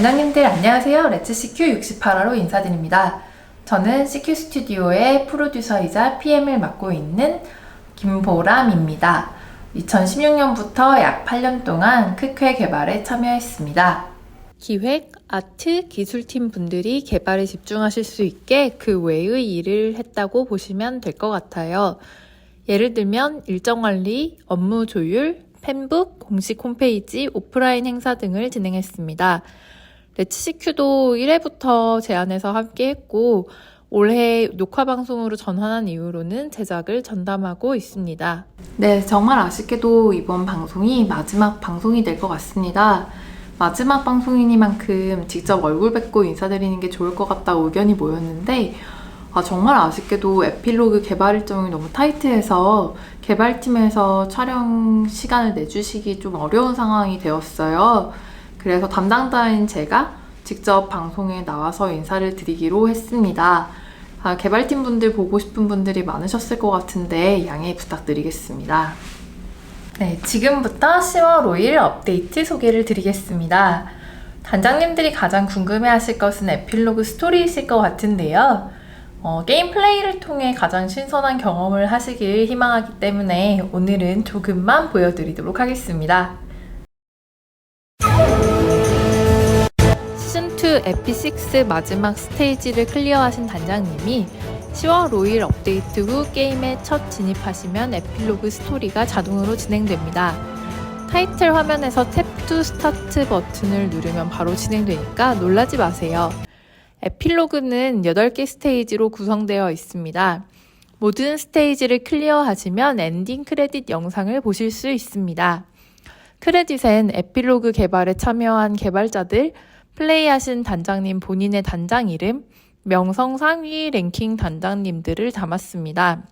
단장님들 안녕하세요. 렛츠 CQ 68화로 인사드립니다. 저는 CQ 스튜디오의 프로듀서이자 PM을 맡고 있는 김보람입니다. 2016년부터 약 8년 동안 크퀘 개발에 참여했습니다. 기획, 아트, 기술팀 분들이 개발에 집중하실 수 있게 그 외의 일을 했다고 보시면 될 것 같아요. 예를 들면 일정 관리, 업무 조율, 팬북, 공식 홈페이지, 오프라인 행사 등을 진행했습니다. 렛츠 CQ도 1회부터 제안해서 함께 했고 올해 녹화 방송으로 전환한 이후로는 제작을 전담하고 있습니다. 네, 정말 아쉽게도 이번 방송이 마지막 방송이 될 것 같습니다. 마지막 방송이니만큼 직접 얼굴 뵙고 인사드리는 게 좋을 것 같다고 의견이 모였는데 정말 아쉽게도 에필로그 개발 일정이 너무 타이트해서 개발팀에서 촬영 시간을 내주시기 좀 어려운 상황이 되었어요. 그래서 담당자인 제가 직접 방송에 나와서 인사를 드리기로 했습니다. 개발팀 분들 보고 싶은 분들이 많으셨을 것 같은데 양해 부탁드리겠습니다. 네, 지금부터 10월 5일 업데이트 소개를 드리겠습니다. 단장님들이 가장 궁금해하실 것은 에필로그 스토리이실 것 같은데요. 게임 플레이를 통해 가장 신선한 경험을 하시길 희망하기 때문에 오늘은 조금만 보여드리도록 하겠습니다. 시즌2 에피6 마지막 스테이지를 클리어하신 단장님이 10월 5일 업데이트 후 게임에 첫 진입하시면 에필로그 스토리가 자동으로 진행됩니다. 타이틀 화면에서 탭 투 스타트 버튼을 누르면 바로 진행되니까 놀라지 마세요. 에필로그는 8개 스테이지로 구성되어 있습니다. 모든 스테이지를 클리어하시면 엔딩 크레딧 영상을 보실 수 있습니다. 크레딧엔 에필로그 개발에 참여한 개발자들, 플레이하신 단장님 본인의 단장 이름, 명성 상위 랭킹 단장님들을 담았습니다.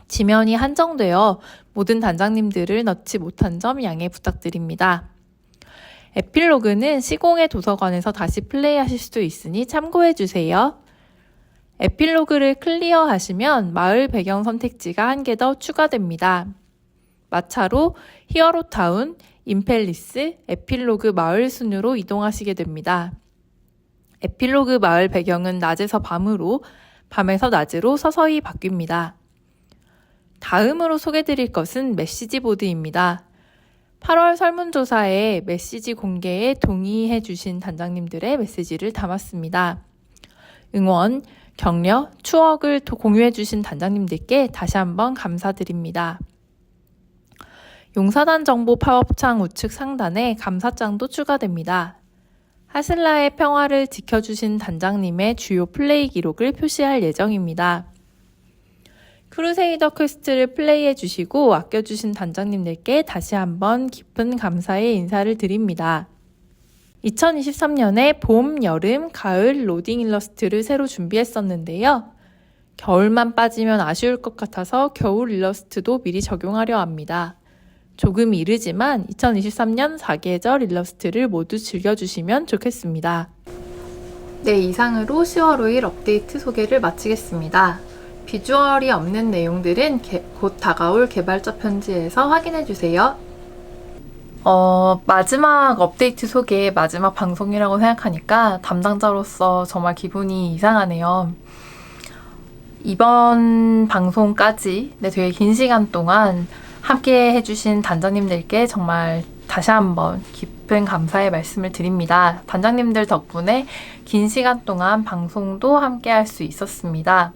지면이 한정되어 모든 단장님들을 넣지 못한 점 양해 부탁드립니다. 에필로그는 시공의 도서관에서 다시 플레이하실 수 있으니 참고해주세요. 에필로그를 클리어하시면 마을 배경 선택지가 한 개 더 추가됩니다. 마차로 히어로타운, 임펠리스, 에필로그 마을 순으로 이동하시게 됩니다. 에필로그 마을 배경은 낮에서 밤으로, 밤에서 낮으로 서서히 바뀝니다. 다음으로 소개드릴 것은 메시지 보드입니다. 8월 설문조사에 메시지 공개에 동의해 주신 단장님들의 메시지를 담았습니다. 응원, 격려, 추억을 공유해 주신 단장님들께 다시 한번 감사드립니다. 용사단 정보 팝업창 우측 상단에 감사장도 추가됩니다. 하슬라의 평화를 지켜주신 단장님의 주요 플레이 기록을 표시할 예정입니다. 크루세이더 퀘스트를 플레이해 주시고 아껴주신 단장님들께 다시 한번 깊은 감사의 인사를 드립니다. 2023년에 봄, 여름, 가을 로딩 일러스트를 새로 준비했었는데요. 겨울만 빠지면 아쉬울 것 같아서 겨울 일러스트도 미리 적용하려 합니다. 조금 이르지만 2023년 4계절 일러스트를 모두 즐겨주시면 좋겠습니다. 네, 이상으로 10월 5일 업데이트 소개를 마치겠습니다. 비주얼이 없는 내용들은 곧 다가올 개발자 편지에서 확인해주세요. 마지막 업데이트 소개, 마지막 방송이라고 생각하니까 담당자로서 정말 기분이 이상하네요. 이번 방송까지 되게 긴 시간 동안 함께 해주신 단장님들께 정말 다시 한번 깊은 감사의 말씀을 드립니다. 단장님들 덕분에 긴 시간 동안 방송도 함께 할 수 있었습니다.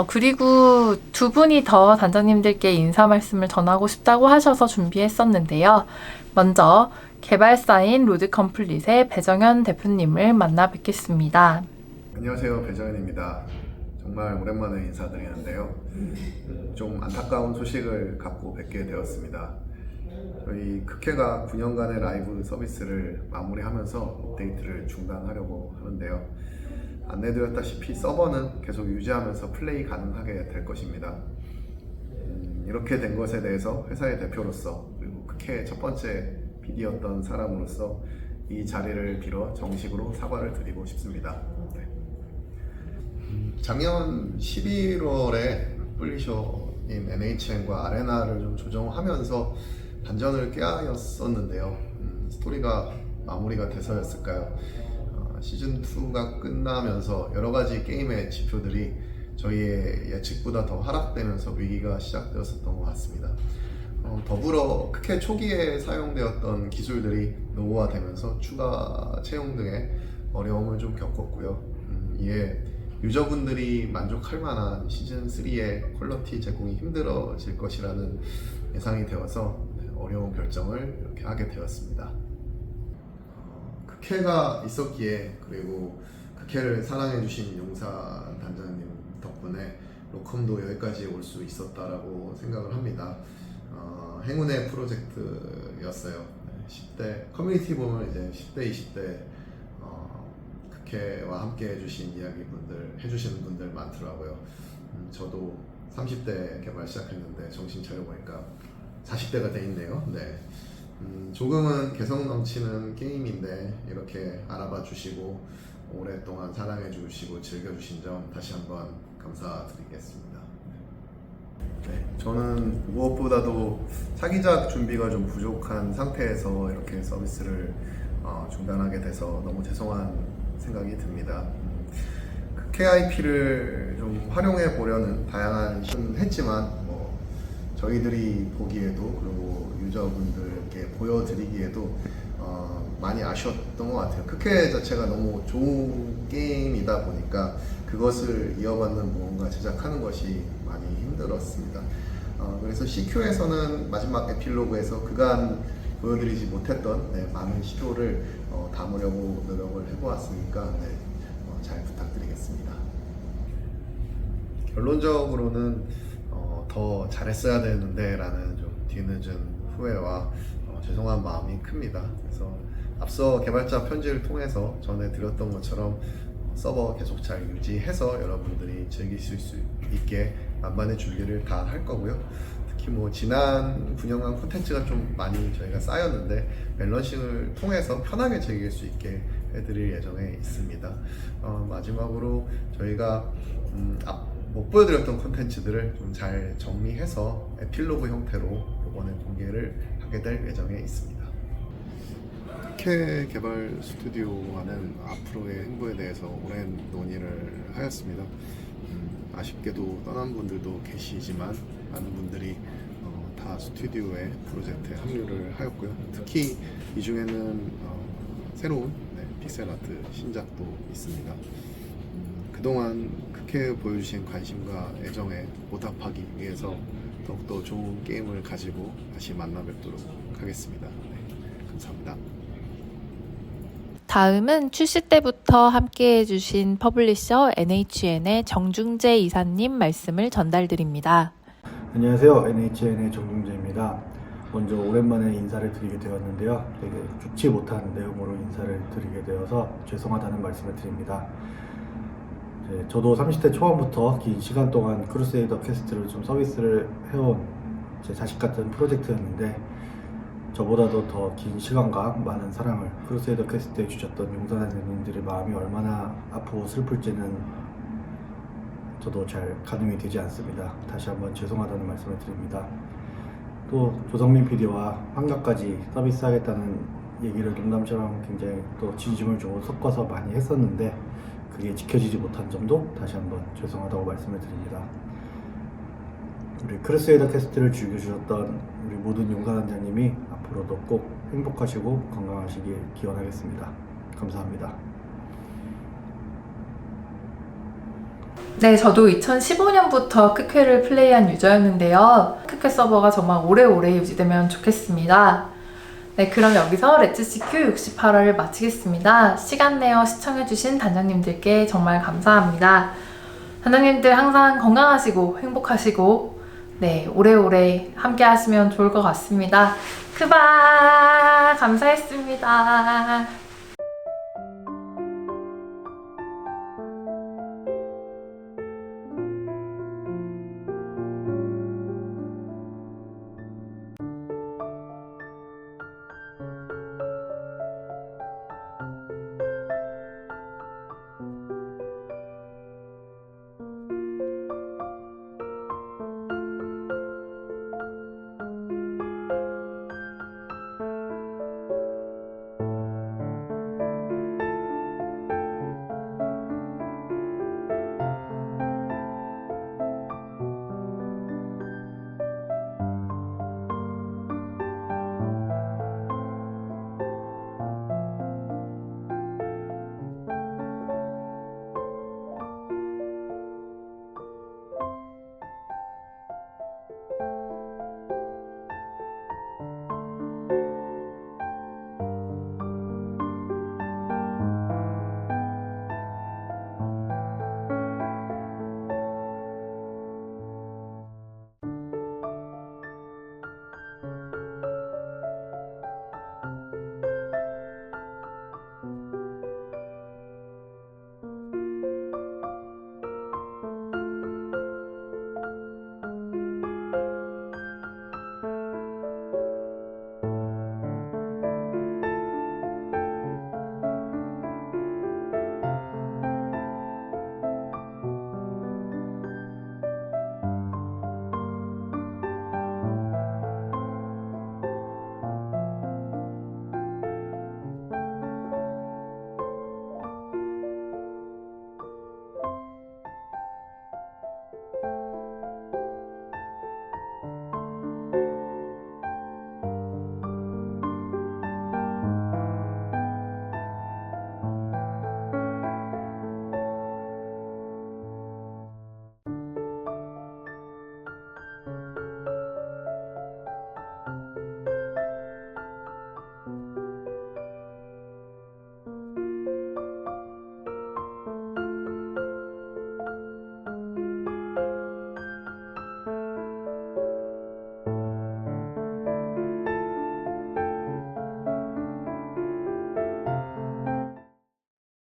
그리고 두 분이 더 단장님들께 인사 말씀을 전하고 싶다고 하셔서 준비했었는데요. 먼저 개발사인 로드컴플릿의 배정현 대표님을 만나 뵙겠습니다. 안녕하세요, 배정현입니다. 정말 오랜만에 인사드리는데요. 좀 안타까운 소식을 갖고 뵙게 되었습니다. 저희 크케가 9년간의 라이브 서비스를 마무리하면서 업데이트를 중단하려고 하는데요. 안내드렸다시피 서버는 계속 유지하면서 플레이 가능하게 될 것입니다. 이렇게 된 것에 대해서 회사의 대표로서 그리고 크케의 첫 번째 BD였던 사람으로서 이 자리를 빌어 정식으로 사과를 드리고 싶습니다. 네. 작년 11월에 publisher인 NHN과 아레나를 좀 조정하면서 반전을 꾀하였었는데요. 스토리가 마무리가 돼서였을까요? 시즌2가 끝나면서 여러 가지 게임의 지표들이 저희의 예측보다 더 하락되면서 위기가 시작되었었던 것 같습니다. 더불어 크게 초기에 사용되었던 기술들이 노후화되면서 추가 채용 등의 어려움을 좀 겪었고요. 이에 유저분들이 만족할 만한 시즌3의 퀄리티 제공이 힘들어질 것이라는 예상이 되어서 어려운 결정을 이렇게 하게 되었습니다. 극해가 있었기에, 그리고 극해를 사랑해주신 용사 단장님 덕분에 로컴도 여기까지 올 수 있었다라고 생각을 합니다. 행운의 프로젝트였어요. 10대 커뮤니티 보면 이제 10대, 20대 극해와 함께 해주신 해주시는 분들 많더라고요. 저도 30대 개발 시작했는데 정신 차려보니까 40대가 돼 있네요. 네. 조금은 개성 넘치는 게임인데 이렇게 알아봐 주시고 오랫동안 사랑해 주시고 즐겨 주신 점 다시 한번 감사드리겠습니다. 네, 저는 무엇보다도 차기작 준비가 좀 부족한 상태에서 이렇게 서비스를 중단하게 돼서 너무 죄송한 생각이 듭니다. KIP를 좀 활용해 보려는 다양한 시도는 했지만 저희들이 보기에도, 그리고 유저분들께 보여드리기에도 많이 아쉬웠던 것 같아요. 크케 자체가 너무 좋은 게임이다 보니까 그것을 이어받는 무언가 제작하는 것이 많이 힘들었습니다. 그래서 CQ에서는 마지막 에필로그에서 그간 보여드리지 못했던 많은 시도를 담으려고 노력을 해보았으니까 잘 부탁드리겠습니다. 결론적으로는 더 잘했어야 되는데 라는 좀 뒤늦은 후회와 죄송한 마음이 큽니다. 그래서 앞서 개발자 편지를 통해서 전해드렸던 것처럼 서버 계속 잘 유지해서 여러분들이 즐기실 수 있게 만반의 준비를 다 할 거고요. 특히 지난 9년간 콘텐츠가 좀 많이 저희가 쌓였는데 밸런싱을 통해서 편하게 즐길 수 있게 해드릴 예정에 있습니다. 마지막으로 저희가 못 보여드렸던 콘텐츠들을 좀 잘 정리해서 에필로그 형태로 이번에 공개를 하게 될 예정에 있습니다. 크케 개발 스튜디오와는 앞으로의 행보에 대해서 오랜 논의를 하였습니다. 아쉽게도 떠난 분들도 계시지만 많은 분들이 다 스튜디오의 프로젝트에 합류를 하였고요. 특히 이 중에는 새로운 픽셀아트 신작도 있습니다. 그동안 크게 보여주신 관심과 애정에 보답하기 위해서 더욱더 좋은 게임을 가지고 다시 만나 뵙도록 하겠습니다. 감사합니다. 다음은 출시 때부터 함께 해주신 퍼블리셔 NHN의 정중재 이사님 말씀을 전달드립니다. 안녕하세요. NHN의 정중재입니다. 먼저 오랜만에 인사를 드리게 되었는데요. 되게 좋지 못한 내용으로 인사를 드리게 되어서 죄송하다는 말씀을 드립니다. 저도 30대 초반부터 긴 시간 동안 크루세이더 퀘스트를 좀 서비스를 해온 제 자식 같은 프로젝트였는데, 저보다도 더 긴 시간과 많은 사랑을 크루세이더 퀘스트에 주셨던 용사단님들의 마음이 얼마나 아프고 슬플지는 저도 잘 가늠이 되지 않습니다. 다시 한번 죄송하다는 말씀을 드립니다. 또 조성민 PD와 한가까지 서비스하겠다는 얘기를 농담처럼 굉장히 또 진심을 좀 섞어서 많이 했었는데 그게 지켜지지 못한 점도 다시 한번 죄송하다고 말씀을 드립니다. 우리 크루세이더 퀘스트를 즐겨주셨던 우리 모든 용사단장님이 앞으로도 꼭 행복하시고 건강하시길 기원하겠습니다. 감사합니다. 네, 저도 2015년부터 크케를 플레이한 유저였는데요. 크케 서버가 정말 오래오래 유지되면 좋겠습니다. 네, 그럼 여기서 렛츠CQ 68화를 마치겠습니다. 시간 내어 시청해주신 단장님들께 정말 감사합니다. 단장님들 항상 건강하시고 행복하시고 오래오래 함께 하시면 좋을 것 같습니다. 크바 감사했습니다.